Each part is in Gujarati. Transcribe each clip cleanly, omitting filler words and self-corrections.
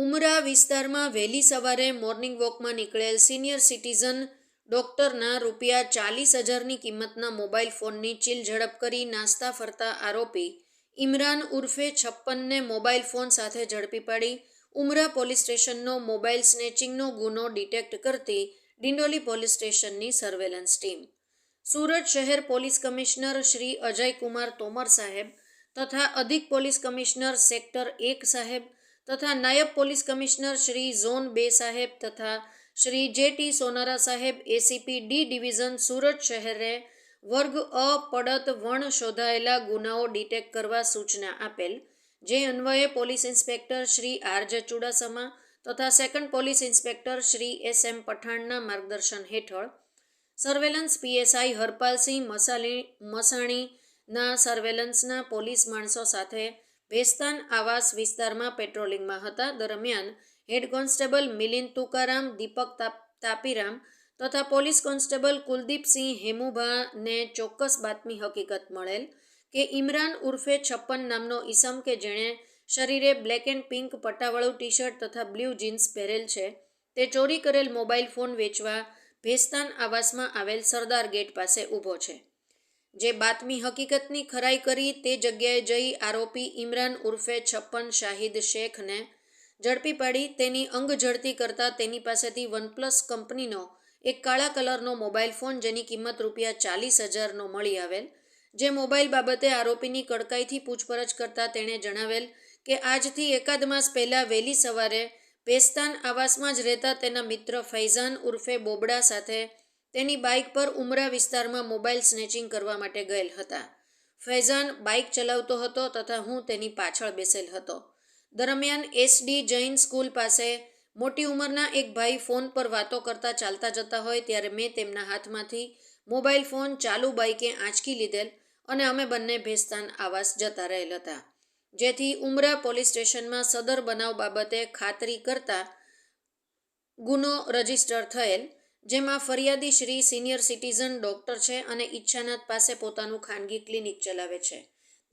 ઉમરા વિસ્તારમાં વહેલી સવારે મોર્નિંગ વોકમાં નીકળેલ સિનિયર સિટીઝન ડોક્ટરના ₹40,000ની કિંમતના મોબાઈલ ફોનની ચીલ ઝડપ કરી નાસ્તા ફરતા આરોપી ઇમરાન ઉર્ફે 56ને મોબાઈલ ફોન સાથે ઝડપી પાડી ઉમરા પોલીસ સ્ટેશનનો મોબાઈલ સ્નેચિંગનો ગુનો ડિટેક્ટ કરતી ડિંડોલી પોલીસ સ્ટેશનની સર્વેલન્સ ટીમ, સુરત શહેર પોલીસ કમિશનર શ્રી અજયકુમાર તોમર સાહેબ તથા અધિક પોલીસ કમિશનર સેક્ટર 1 સાહેબ તથા નાયબ પોલીસ કમિશનર શ્રી ઝોન 2 સાહેબ તથા શ્રી જે.ટી. સોનારા સાહેબ એસીપી ડી ડિવિઝન સુરત શહેરે વર્ગ અ પડત વણ શોધાયેલા ગુનાઓ ડિટેક્ટ કરવા સૂચના આપેલ, જે અન્વયે પોલીસ ઇન્સ્પેક્ટર શ્રી આર.જે. ચુડાસમા તથા સેકન્ડ પોલીસ ઇન્સ્પેક્ટર શ્રી એસ.એમ. પઠાણના માર્ગદર્શન હેઠળ સર્વેલન્સ પીએસઆઈ હરપાલસિંહ મસાણીના સર્વેલન્સના પોલીસ માણસો સાથે ભેસ્તાન આવાસ વિસ્તારમાં પેટ્રોલિંગમાં હતા. દરમિયાન હેડ કોન્સ્ટેબલ મિલિંદ તુકારામ, દીપક તાપીરામ તથા પોલીસ કોન્સ્ટેબલ કુલદીપસિંહ હેમુભાને ચોક્કસ બાતમી હકીકત મળેલ કે ઇમરાન ઉર્ફે 56 નામનો ઈસમ કે જેણે શરીરે બ્લેક એન્ડ પિંક પટ્ટાવાળું ટી શર્ટ તથા બ્લુ જીન્સ પહેરેલ છે, તે ચોરી કરેલ મોબાઈલ ફોન વેચવા ભેસ્તાન આવાસમાં આવેલ સરદાર ગેટ પાસે ઊભો છે. જે બાતમી હકીકતની ખરાઈ કરી તે જગ્યાએ જઈ આરોપી ઇમરાન ઉર્ફે 56 શાહિદ શેખને ઝડપી પાડી તેની અંગ ઝડતી કરતા તેની પાસેથી વનપ્લસ કંપનીનો એક કાળા કલરનો મોબાઈલ ફોન જેની કિંમત ₹40,000નો મળી આવેલ. જે મોબાઈલ બાબતે આરોપીની કડકાઈથી પૂછપરછ કરતા તેણે જણાવેલ કે આજથી એકાદ માસ પહેલાં વહેલી સવારે ભેસ્તાન આવાસમાં જ રહેતા તેના મિત્ર ફૈઝાન ઉર્ફે બોબડા સાથે તેની બાઇક પર ઉમરા વિસ્તારમાં મોબાઈલ સ્નેચિંગ કરવા માટે ગયેલ હતા. ફૈઝાન બાઇક ચલાવતો હતો તથા હું તેની પાછળ બેસેલ હતો. દરમિયાન એસડી જૈન સ્કૂલ પાસે મોટી ઉંમરના એક ભાઈ ફોન પર વાતો કરતા ચાલતા જતા હોય ત્યારે મેં તેમના હાથમાંથી મોબાઈલ ફોન ચાલુ બાઇકે આંચકી લીધેલ અને અમે બંને ભેસ્તાન આવાસ જતા રહેલ હતા. જેથી ઉમરા પોલીસ સ્ટેશનમાં સદર બનાવ બાબતે ખાતરી કરતા ગુનો રજીસ્ટર થયેલ, જેમાં ફરિયાદી શ્રી સિનિયર સિટીઝન ડોક્ટર છે અને ઈચ્છાનાથ પાસે પોતાનું ખાનગી ક્લિનિક ચલાવે છે.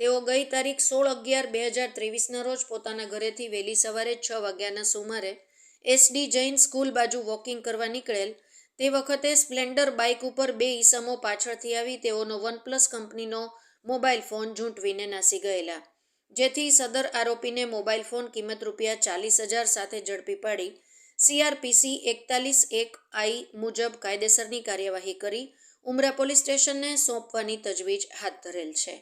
તેઓ ગઈ તારીખ 16/11/2023ના રોજ પોતાના ઘરેથી વહેલી સવારે 6 વાગ્યાના સુમારે એસડી જૈન સ્કૂલ બાજુ વોકિંગ કરવા નીકળેલ તે વખતે સ્પ્લેન્ડર બાઇક ઉપર 2 ઈસમો પાછળથી આવી તેઓનો વનપ્લસ કંપનીનો મોબાઈલ ફોન ઝૂંટવીને નાસી ગયેલા. જેથી સદર આરોપીને મોબાઈલ ફોન કિંમત ₹40,000 સાથે ઝડપી પાડી CRPC 41(1) I મુજબ કાયદેસરની કાર્યવાહી કરી ઉમરા પોલીસ સ્ટેશનને સોંપવાની તજવીજ હાથ ધરેલ છે.